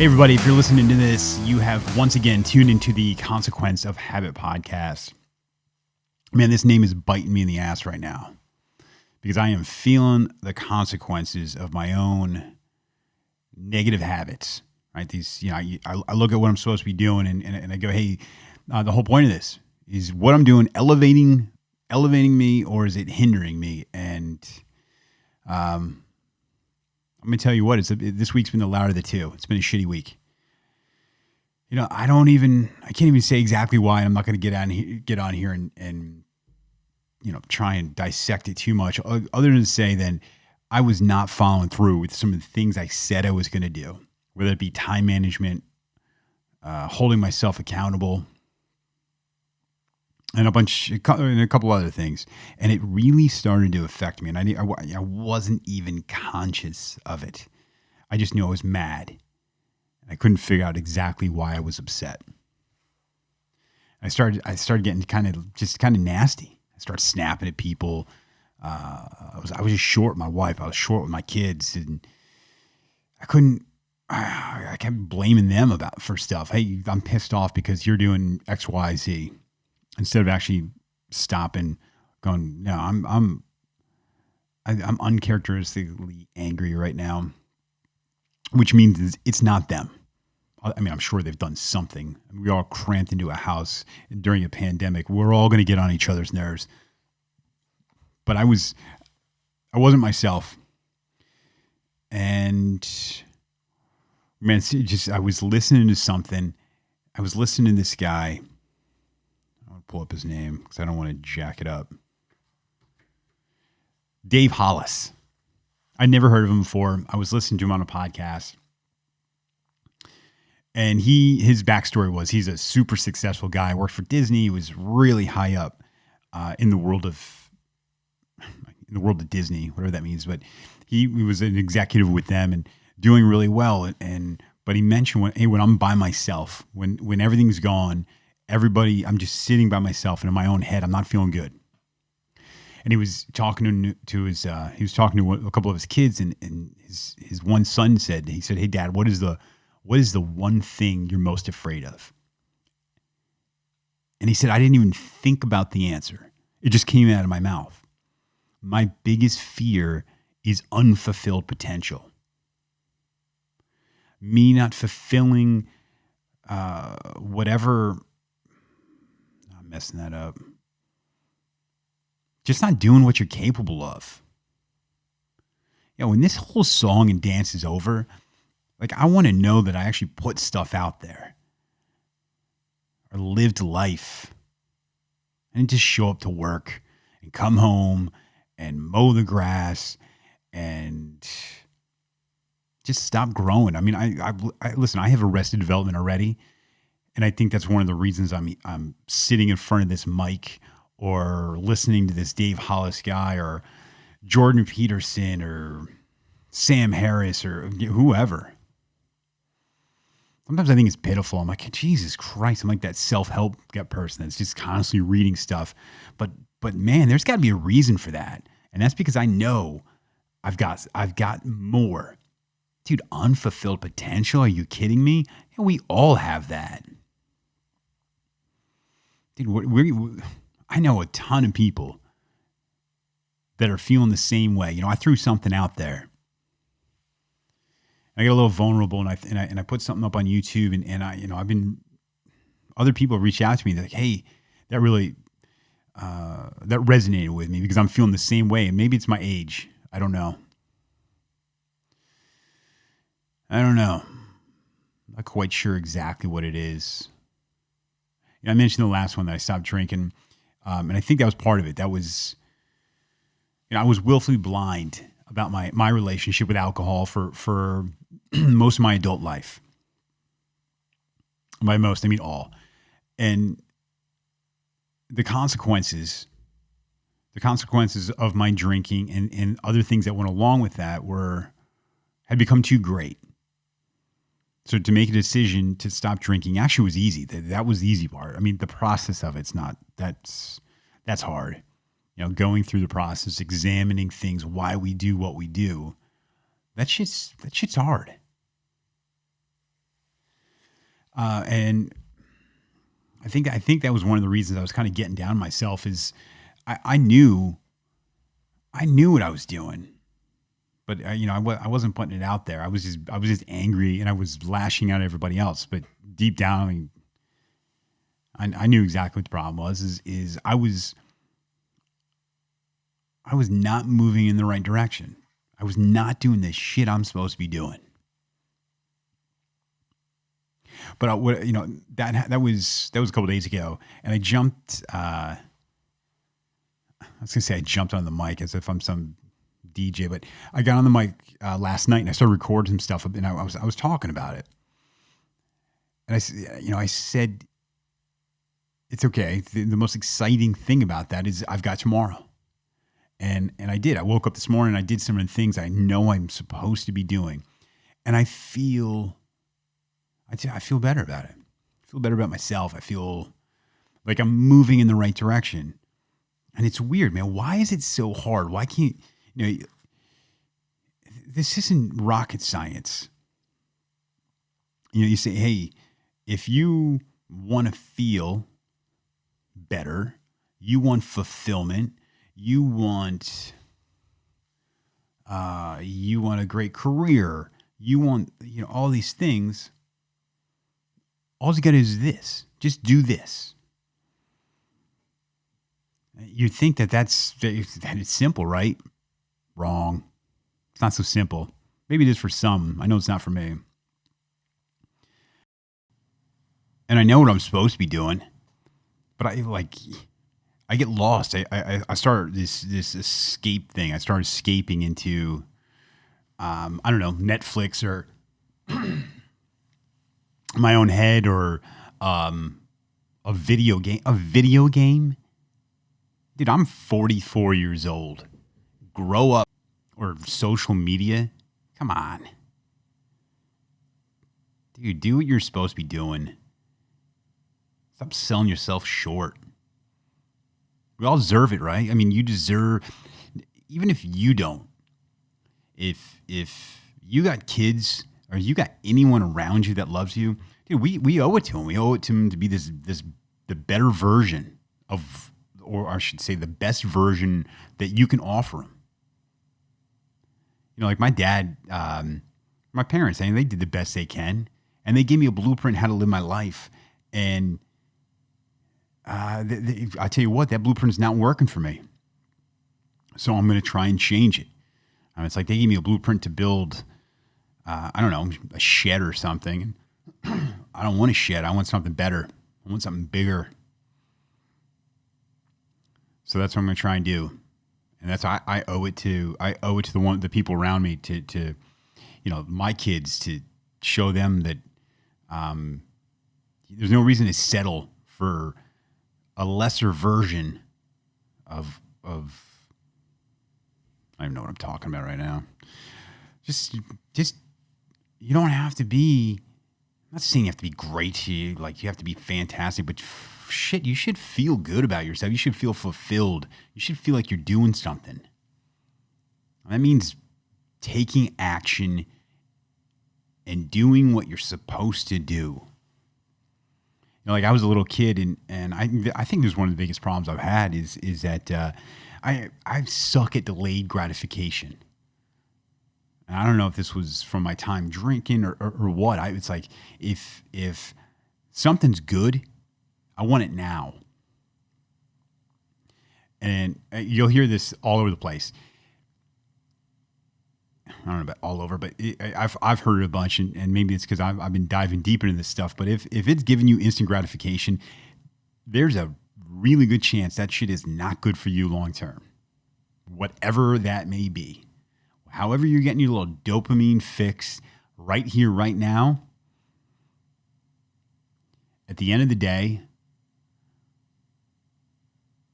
Hey, everybody, if you're listening to this, you have once again tuned into the Consequence of Habit podcast. Man, this name is biting me in the ass right now because I am feeling the consequences of my own negative habits, right? These, I look at what I'm supposed to be doing and I go, hey, the whole point of this is what I'm doing elevating me, or is it hindering me? And I'm going to tell you what, this week's been the louder of the two. It's been a shitty week. I can't even say exactly why. I'm not going to get on here and try and dissect it too much, other than to say that I was not following through with some of the things I said I was going to do, whether it be time management, holding myself accountable, and a couple other things. And it really started to affect me. And I wasn't even conscious of it. I just knew I was mad. I couldn't figure out exactly why I was upset. I started getting kind of nasty. I started snapping at people. I was just short with my wife. I was short with my kids, and I kept blaming them for stuff. Hey, I'm pissed off because you're doing X, Y, Z. Instead of actually stopping, going, no, I'm uncharacteristically angry right now, which means it's not them. I mean, I'm sure they've done something. We all cramped into a house during a pandemic. We're all going to get on each other's nerves. But I wasn't myself. And man, I was listening to something. I was listening to this guy. Pull up his name because I don't want to jack it up. Dave Hollis. I'd never heard of him before. I was listening to him on a podcast. And his backstory was he's a super successful guy, worked for Disney, he was really high up in the world of Disney, whatever that means. But he was an executive with them and doing really well. But he mentioned when I'm by myself, when everything's gone, I'm just sitting by myself and in my own head, I'm not feeling good. And he was talking to a couple of his kids, and his one son said, "Hey, Dad, what is the one thing you're most afraid of?" And he said, "I didn't even think about the answer. It just came out of my mouth. My biggest fear is unfulfilled potential. Me not fulfilling whatever." Messing that up. Just not doing what you're capable of. When this whole song and dance is over, I want to know that I actually put stuff out there or lived life. I didn't just show up to work and come home and mow the grass and just stop growing. I mean, I listen, I have Arrested Development already. And I think that's one of the reasons I'm sitting in front of this mic or listening to this Dave Hollis guy or Jordan Peterson or Sam Harris or whoever. Sometimes I think it's pitiful. I'm like, Jesus Christ, I'm like that self-help person that's just constantly reading stuff. But man, there's got to be a reason for that. And that's because I know I've got more. Dude, unfulfilled potential? Are you kidding me? We all have that. Dude, I know a ton of people that are feeling the same way. I threw something out there. I got a little vulnerable, and I put something up on YouTube, and other people reach out to me. They're like, "Hey, that really that resonated with me because I'm feeling the same way." And maybe it's my age. I don't know. I'm not quite sure exactly what it is. I mentioned the last one that I stopped drinking, and I think that was part of it. That was, I was willfully blind about my relationship with alcohol for most of my adult life. By most, I mean all. And the consequences of my drinking and other things that went along with that had become too great. So to make a decision to stop drinking actually was easy. That was the easy part. I mean, the process of it's not, that's hard. Going through the process, examining things, why we do what we do, that shit's hard. And I think that was one of the reasons I was kind of getting down on myself is I knew what I was doing, but I wasn't putting it out there. I was just angry and I was lashing out at everybody else. But deep down, I knew exactly what the problem was. Is I was not moving in the right direction. I was not doing the shit I'm supposed to be doing. But that was a couple days ago, and I jumped. I was gonna say I jumped on the mic as if I'm some DJ, but I got on the mic last night and I started recording some stuff, and I was talking about it, and I said it's okay. The most exciting thing about that is I've got tomorrow, and I did. I woke up this morning. I did some of the things I know I'm supposed to be doing, and I feel better about it. I feel better about myself. I feel like I'm moving in the right direction. And it's weird, man. Why is it so hard? Why can't, this isn't rocket science. You say, hey, if you want to feel better, you want fulfillment, you want a great career, you want, all these things. All you got to do is this. Just do this. You'd think that it's simple, right? Wrong. It's not so simple. Maybe it is for some. I know it's not for me. And I know what I'm supposed to be doing, but I get lost. I start this escape thing. I start escaping into I don't know, Netflix or my own head or a video game. A video game? Dude, I'm 44 years old. Grow up. Or social media? Come on. Dude, do what you're supposed to be doing. Stop selling yourself short. We all deserve it, right? I mean, you deserve, even if you don't, if you got kids or you got anyone around you that loves you, dude, we owe it to them. We owe it to them to be the better version of, or I should say the best version that you can offer them. Like my dad, my parents, they did the best they can, and they gave me a blueprint how to live my life. And I tell you what, that blueprint is not working for me. So I'm going to try and change it. It's like they gave me a blueprint to build, I don't know, a shed or something. I don't want a shed. I want something better. I want something bigger. So that's what I'm going to try and do. And that's I owe it to the people around me to my kids, to show them that there's no reason to settle for a lesser version of I don't even know what I'm talking about right now. Just you don't have to be. I'm not saying you have to be great. You have to be fantastic, but shit, you should feel good about yourself. You should feel fulfilled. You should feel like you're doing something. That means taking action and doing what you're supposed to do. I was a little kid, and I think this is one of the biggest problems I've had is that I suck at delayed gratification. And I don't know if this was from my time drinking or what. It's like if something's good, I want it now. And you'll hear this all over the place. I don't know about all over, but I've heard it a bunch, and maybe it's because I've been diving deeper into this stuff. But if it's giving you instant gratification, there's a really good chance that shit is not good for you long term. Whatever that may be. However you're getting your little dopamine fix right here, right now, at the end of the day,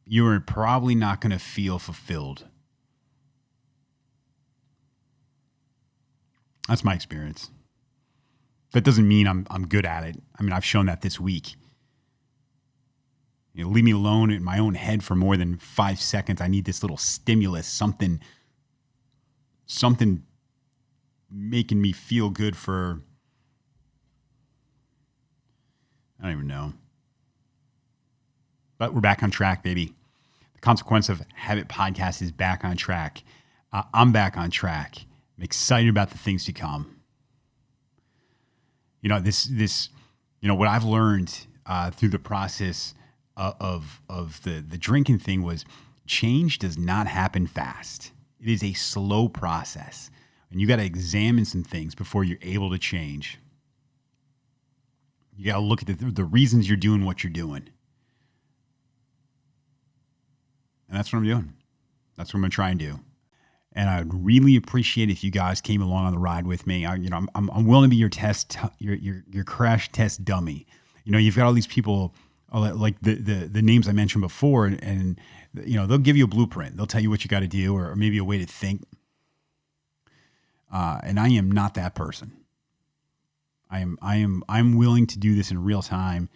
you are probably not going to feel fulfilled. That's my experience. That doesn't mean I'm good at it. I mean, I've shown that this week. Leave me alone in my own head for more than 5 seconds. I need this little stimulus, something making me feel good for I don't even know. But we're back on track, baby. The Consequence of Habit podcast is back on track. I'm back on track. I'm excited about the things to come. You know, what I've learned through the process of the drinking thing was change does not happen fast. It is a slow process. And you got to examine some things before you're able to change. You got to look at the reasons you're doing what you're doing. And that's what I'm doing. That's what I'm going to try and do. And I'd really appreciate if you guys came along on the ride with me. I'm willing to be your crash test dummy. You know, you've got all these people like the names I mentioned before, and you know, they'll give you a blueprint. They'll tell you what you got to do, or maybe a way to think. And I am not that person. I'm willing to do this in real time.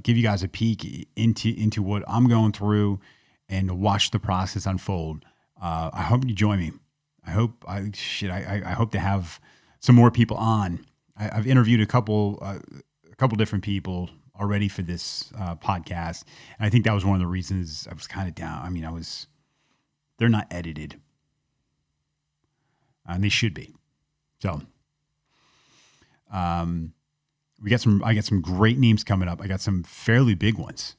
Give you guys a peek into what I'm going through, and watch the process unfold. I hope you join me. I hope to have some more people on. I've interviewed a couple different people already for this podcast, and I think that was one of the reasons I was kind of down. I mean, they're not edited, and they should be. So, I got some great names coming up. I got some fairly big ones.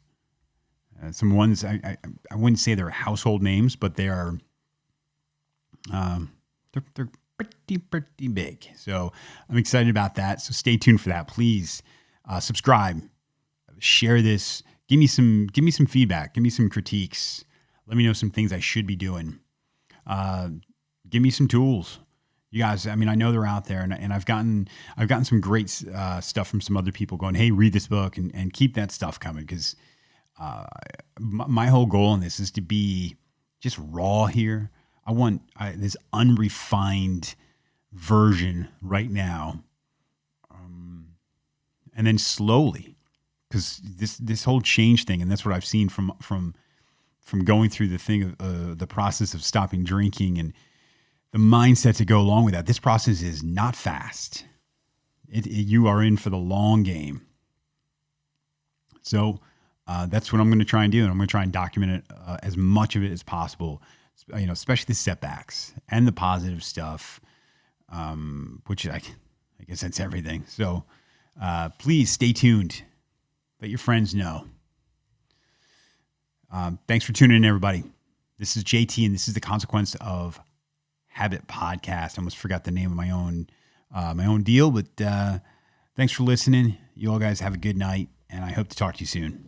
Some ones I wouldn't say they're household names, but they are they're pretty big. So I'm excited about that. So stay tuned for that. Please subscribe, share this. Give me some feedback. Give me some critiques. Let me know some things I should be doing. Give me some tools. You guys, I mean, I know they're out there, and I've gotten some great stuff from some other people going, hey, read this book and keep that stuff coming, because my whole goal in this is to be just raw here. I want this unrefined version right now, and then slowly, because this whole change thing, and that's what I've seen from going through the thing of the process of stopping drinking and the mindset to go along with that. This process is not fast. You are in for the long game. So that's what I'm going to try and do, and I'm going to try and document it as much of it as possible. You know, especially the setbacks and the positive stuff, which I guess that's everything. So please stay tuned. Let your friends know. Thanks for tuning in, everybody. This is JT, and this is the Consequence of Habit podcast. I almost forgot the name of my own deal, but thanks for listening. You all guys have a good night, and I hope to talk to you soon.